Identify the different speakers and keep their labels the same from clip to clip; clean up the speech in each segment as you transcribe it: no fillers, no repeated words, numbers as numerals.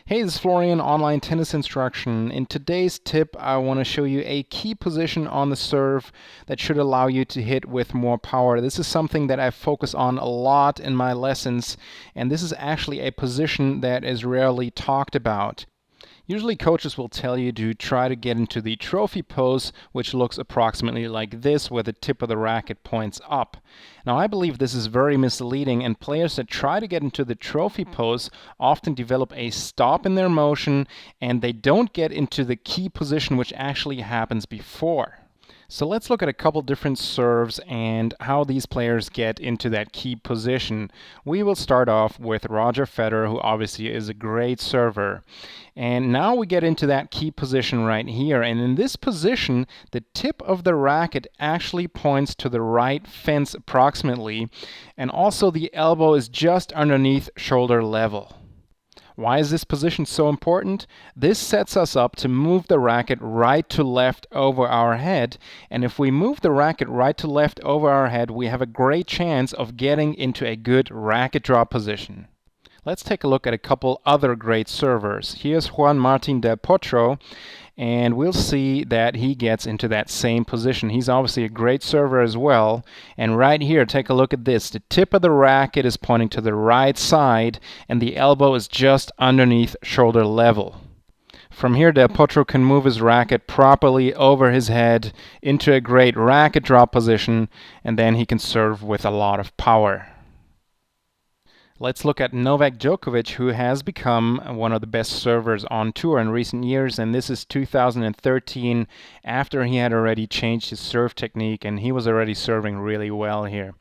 Speaker 1: Hey, this is Florian, online tennis instruction. In today's tip, I want to show you a key position on the serve that should allow you to hit with more power. This is something that I focus on a lot in my lessons, and this is actually a position that is rarely talked about. Usually coaches will tell you to try to get into the trophy pose, which looks approximately like this, where the tip of the racket points up. Now I believe this is very misleading, and players that try to get into the trophy pose often develop a stop in their motion, and they don't get into the key position, which actually happens before. So let's look at a couple different serves and how these players get into that key position. We will start off with Roger Federer, who obviously is a great server. And now we get into that key position right here. And in this position, the tip of the racket actually points to the right fence approximately. And also the elbow is just underneath shoulder level. Why is this position so important? This sets us up to move the racket right to left over our head, and if we move the racket right to left over our head, we have a great chance of getting into a good racket drop position. Let's take a look at a couple other great servers. Here's Juan-Martin Del Potro, and we'll see that he gets into that same position. He's obviously a great server as well. And right here, take a look at this. The tip of the racket is pointing to the right side, and the elbow is just underneath shoulder level. From here, Del Potro can move his racket properly over his head into a great racket drop position, and then he can serve with a lot of power. Let's look at Novak Djokovic, who has become one of the best servers on tour in recent years, and this is 2013 after he had already changed his serve technique, and he was already serving really well here.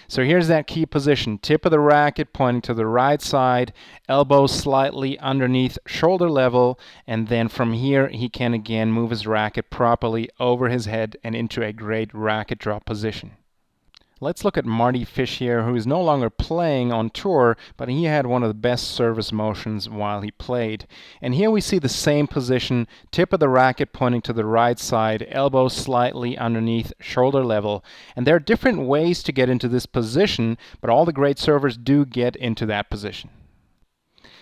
Speaker 1: So here's that key position. Tip of the racket pointing to the right side, elbow slightly underneath shoulder level, and then from here he can again move his racket properly over his head and into a great racket drop position. Let's look at Marty Fish here, who is no longer playing on tour, but he had one of the best service motions while he played. And here we see the same position, tip of the racket pointing to the right side, elbow slightly underneath shoulder level. And there are different ways to get into this position, but all the great servers do get into that position.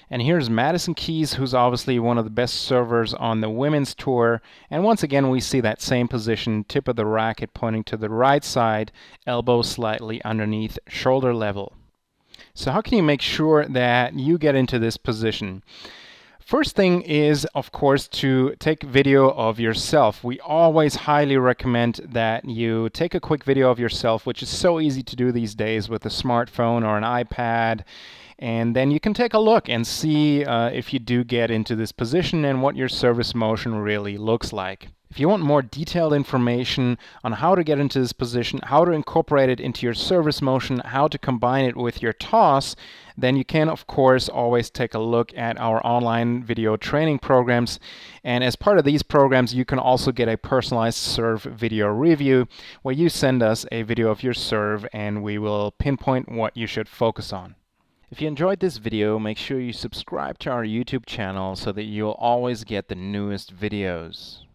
Speaker 1: And here's Madison Keys, who's obviously one of the best servers on the women's tour. And once again, we see that same position, tip of the racket pointing to the right side, elbow slightly underneath shoulder level. So how can you make sure that you get into this position? First thing is, of course, to take video of yourself. We always highly recommend that you take a quick video of yourself, which is so easy to do these days with a smartphone or an iPad. And then you can take a look and see if you do get into this position and what your service motion really looks like. If you want more detailed information on how to get into this position, how to incorporate it into your service motion, how to combine it with your toss, then you can, of course, always take a look at our online video training programs. And as part of these programs, you can also get a personalized serve video review where you send us a video of your serve and we will pinpoint what you should focus on. If you enjoyed this video, make sure you subscribe to our YouTube channel so that you'll always get the newest videos.